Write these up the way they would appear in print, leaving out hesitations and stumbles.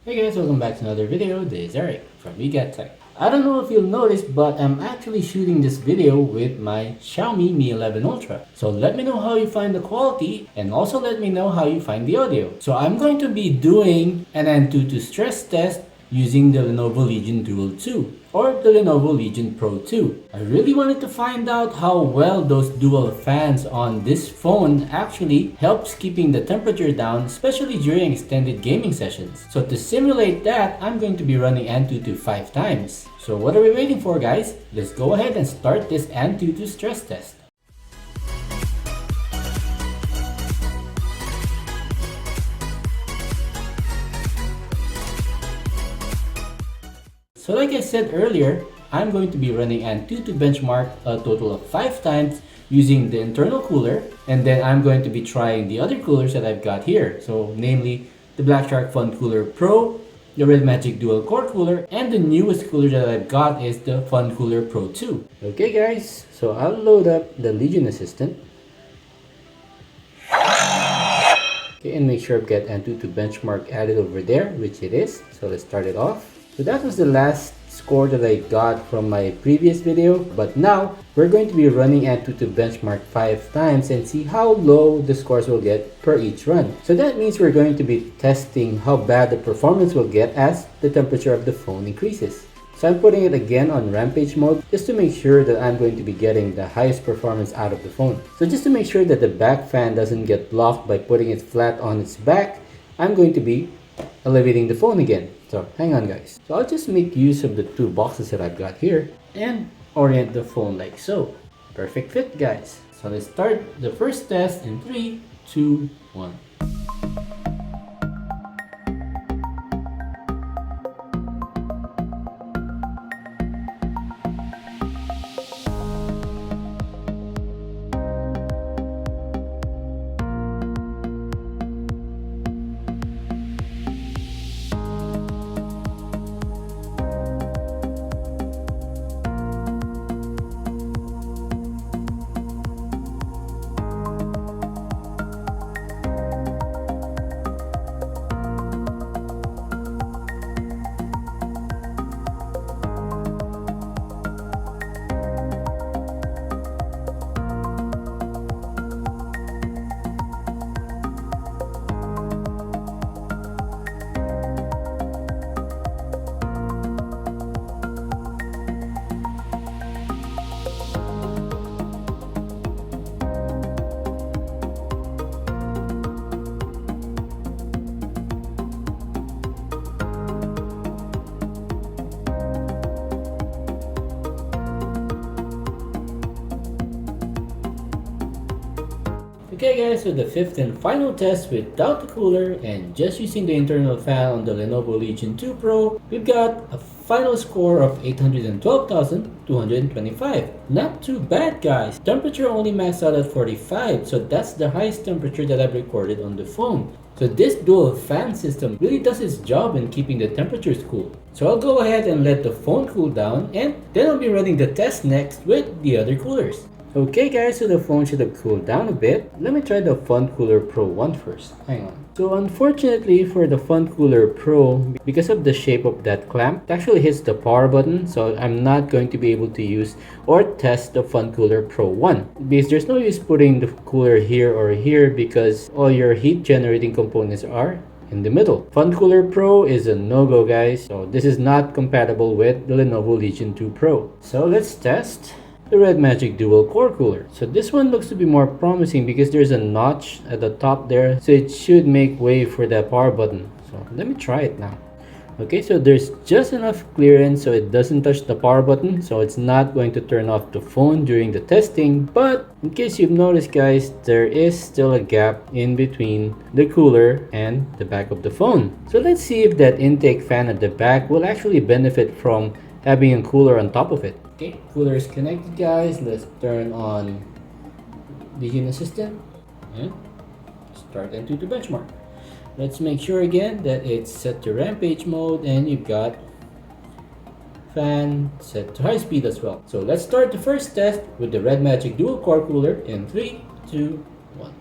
Hey guys, welcome back to another video. This is Eric from We Get Tech. I don't know if you'll notice, but I'm actually shooting this video with my Xiaomi Mi 11 Ultra. So let me know how you find the quality and also let me know how you find the audio. So I'm going to be doing an Antutu stress test using the Lenovo Legion Dual 2 or the Lenovo Legion Pro 2. I really wanted to find out how well those dual fans on this phone actually helps keeping the temperature down, especially during extended gaming sessions. So to simulate that, I'm going to be running Antutu 5 times. So what are we waiting for, guys? Let's go ahead and start this Antutu stress test. So like I said earlier, I'm going to be running Antutu benchmark a total of 5 times using the internal cooler, and then I'm going to be trying the other coolers that I've got here. So namely the Black Shark Fun Cooler Pro, the RedMagic Dual-Core Cooler, and the newest cooler that I've got is the Fun Cooler Pro 2. Okay guys, so I'll load up the Legion Assistant. Okay, and make sure I've got Antutu benchmark added over there, which it is. So let's start it off. So that was the last score that I got from my previous video, but now we're going to be running Antutu benchmark 5 times and see how low the scores will get per each run. So that means we're going to be testing how bad the performance will get as the temperature of the phone increases. So I'm putting it again on rampage mode just to make sure that I'm going to be getting the highest performance out of the phone. So just to make sure that the back fan doesn't get blocked by putting it flat on its back, I'm going to be elevating the phone again. So hang on guys. So I'll just make use of the 2 boxes that I've got here and orient the phone like so. Perfect fit guys. So let's start the first test in 3, 2, 1. Okay guys, so the 5th and final test without the cooler and just using the internal fan on the Lenovo Legion 2 Pro, we've got a final score of 812,225. Not too bad guys. Temperature only maxed out at 45, so that's the highest temperature that I've recorded on the phone. So this dual fan system really does its job in keeping the temperatures cool. So I'll go ahead and let the phone cool down and then I'll be running the test next with the other coolers. Okay guys, so the phone should have cooled down a bit. Let me try the Fun Cooler Pro 1 first. Hang on. So unfortunately for the Fun Cooler Pro, because of the shape of that clamp, it actually hits the power button. So I'm not going to be able to use or test the Fun Cooler Pro 1. Because there's no use putting the cooler here or here because all your heat generating components are in the middle. Fun Cooler Pro is a no-go guys. So this is not compatible with the Lenovo Legion 2 Pro. So let's test the RedMagic Dual-Core Cooler. So this one looks to be more promising because there's a notch at the top there, so it should make way for that power button. So let me try it now. Okay, so there's just enough clearance so it doesn't touch the power button, so it's not going to turn off the phone during the testing. But in case you've noticed guys, there is still a gap in between the cooler and the back of the phone. So let's see if that intake fan at the back will actually benefit from having a cooler on top of it. Okay, cooler is connected guys. Let's turn on Legion Assistant and start Antutu benchmark. Let's make sure again that it's set to rampage mode and you've got fan set to high speed as well. So let's start the first test with the RedMagic Dual-Core Cooler in 3, 2, 1.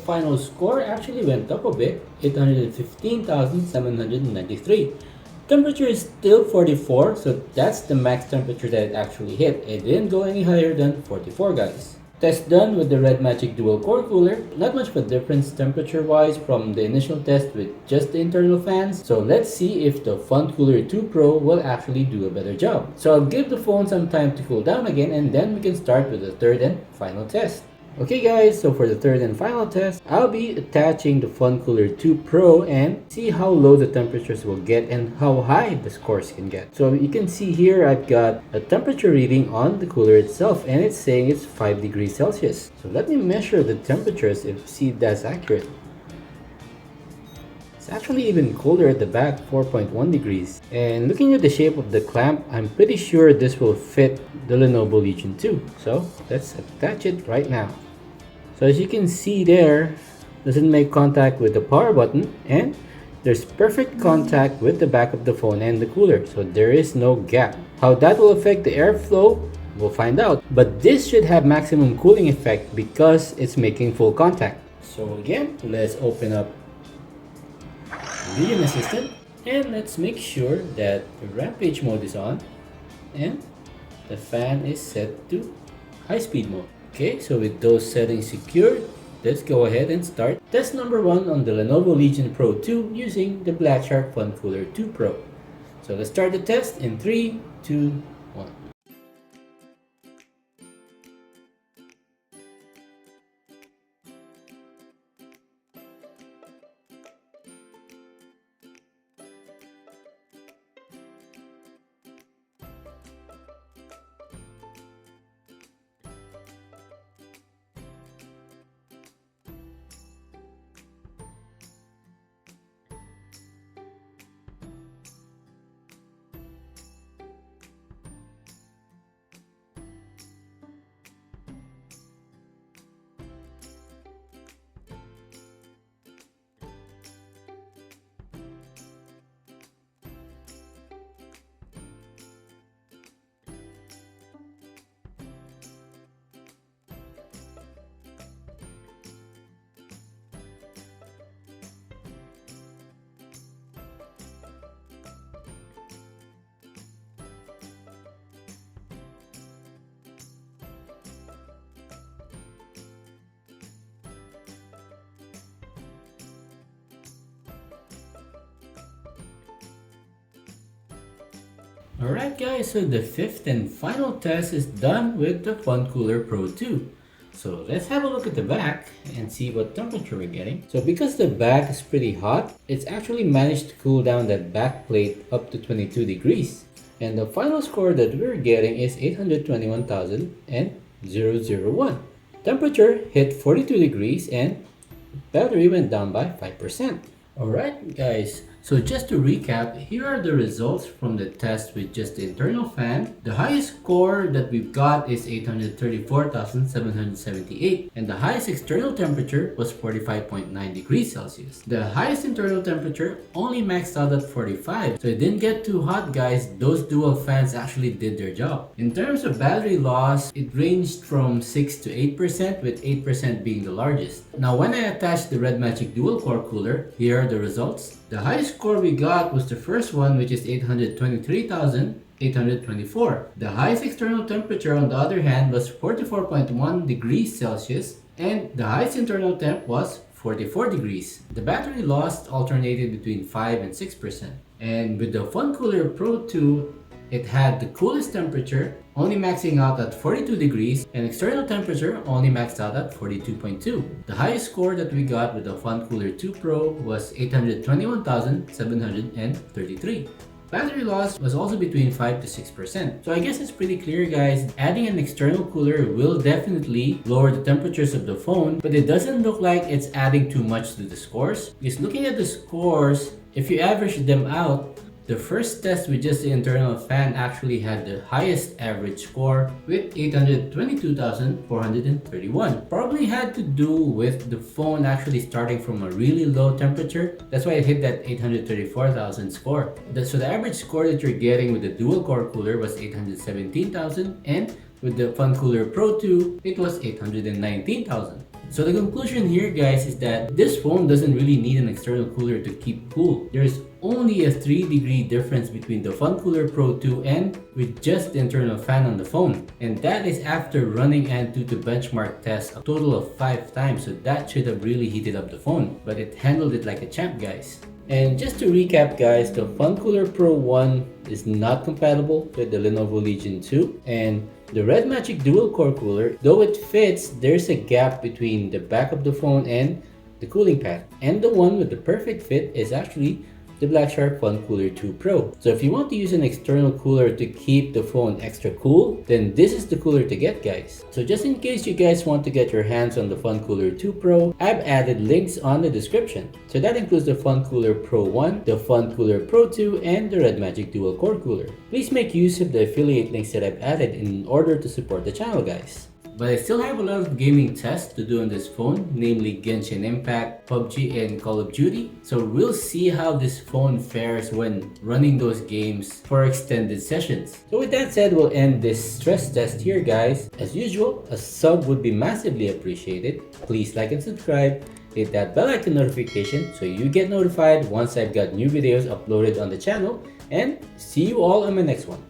final score actually went up a bit, 815,793. Temperature is still 44, so that's the max temperature that it actually hit. It didn't go any higher than 44, guys. Test done with the RedMagic Dual-Core Cooler. Not much of a difference temperature-wise from the initial test with just the internal fans. So let's see if the Fun Cooler 2 Pro will actually do a better job. So I'll give the phone some time to cool down again, and then we can start with the third and final test. Okay guys, so for the third and final test, I'll be attaching the Fun Cooler 2 Pro and see how low the temperatures will get and how high the scores can get. So you can see here I've got a temperature reading on the cooler itself and it's saying it's 5 degrees Celsius. So let me measure the temperatures and see if that's accurate. It's actually even colder at the back, 4.1 degrees. And looking at the shape of the clamp, I'm pretty sure this will fit the Lenovo Legion 2. So let's attach it right now. So as you can see there, doesn't make contact with the power button and there's perfect contact with the back of the phone and the cooler, so there is no gap. How that will affect the airflow, we'll find out. But this should have maximum cooling effect because it's making full contact. So again, let's open up Legion Assistant and let's make sure that the Rampage mode is on and the fan is set to high speed mode. Okay, so with those settings secured, let's go ahead and start test number 1 on the Lenovo Legion Pro 2 using the Black Shark Fun Cooler 2 Pro. So let's start the test in 3, 2, 1. Alright guys, so the fifth and final test is done with the Fun Cooler Pro 2. So let's have a look at the back and see what temperature we're getting. So because the back is pretty hot, it's actually managed to cool down that back plate up to 22 degrees. And the final score that we're getting is 821,001. Temperature hit 42 degrees and battery went down by 5%. Alright guys, so just to recap, here are the results from the test with just the internal fan. The highest score that we've got is 834,778 and the highest external temperature was 45.9 degrees Celsius. The highest internal temperature only maxed out at 45, so it didn't get too hot guys. Those dual fans actually did their job. In terms of battery loss, it ranged from 6 to 8% with 8% being the largest. Now when I attached the RedMagic Dual-Core Cooler, here are the results. The highest score we got was the first one, which is 823,824. The highest external temperature on the other hand was 44.1 degrees Celsius and the highest internal temp was 44 degrees. The battery loss alternated between 5 and 6%. And with the Fun Cooler Pro 2, it had the coolest temperature, only maxing out at 42 degrees, and external temperature only maxed out at 42.2. The highest score that we got with the Fun Cooler 2 Pro was 821,733. Battery loss was also between 5 to 6%. So I guess it's pretty clear guys, adding an external cooler will definitely lower the temperatures of the phone, but it doesn't look like it's adding too much to the scores. Because looking at the scores, if you average them out, the first test with just the internal fan actually had the highest average score with 822,431. Probably had to do with the phone actually starting from a really low temperature. That's why it hit that 834,000 score. So the average score that you're getting with the dual-core cooler was 817,000 and with the Fun Cooler Pro 2, it was 819,000. So the conclusion here, guys, is that this phone doesn't really need an external cooler to keep cool. There's only a 3-degree difference between the Fun Cooler Pro 2 and with just the internal fan on the phone. And that is after running Antutu benchmark tests a total of 5 times, so that should have really heated up the phone. But it handled it like a champ, guys. And just to recap, guys, the Fun Cooler Pro 1 is not compatible with the Lenovo Legion 2, and the RedMagic Dual-Core Cooler, though it fits, there's a gap between the back of the phone and the cooling pad. And the one with the perfect fit is actually the Black Shark Fun Cooler 2 Pro. So if you want to use an external cooler to keep the phone extra cool, then this is the cooler to get, guys. So just in case you guys want to get your hands on the Fun Cooler 2 Pro, I've added links on the description. So that includes the Fun Cooler Pro 1, the Fun Cooler Pro 2, and the RedMagic Dual-Core Cooler. Please make use of the affiliate links that I've added in order to support the channel, guys. But I still have a lot of gaming tests to do on this phone, namely Genshin Impact, PUBG, and Call of Duty. So we'll see how this phone fares when running those games for extended sessions. So with that said, we'll end this stress test here, guys. As usual, a sub would be massively appreciated. Please like and subscribe. Hit that bell icon notification so you get notified once I've got new videos uploaded on the channel. And see you all on my next one.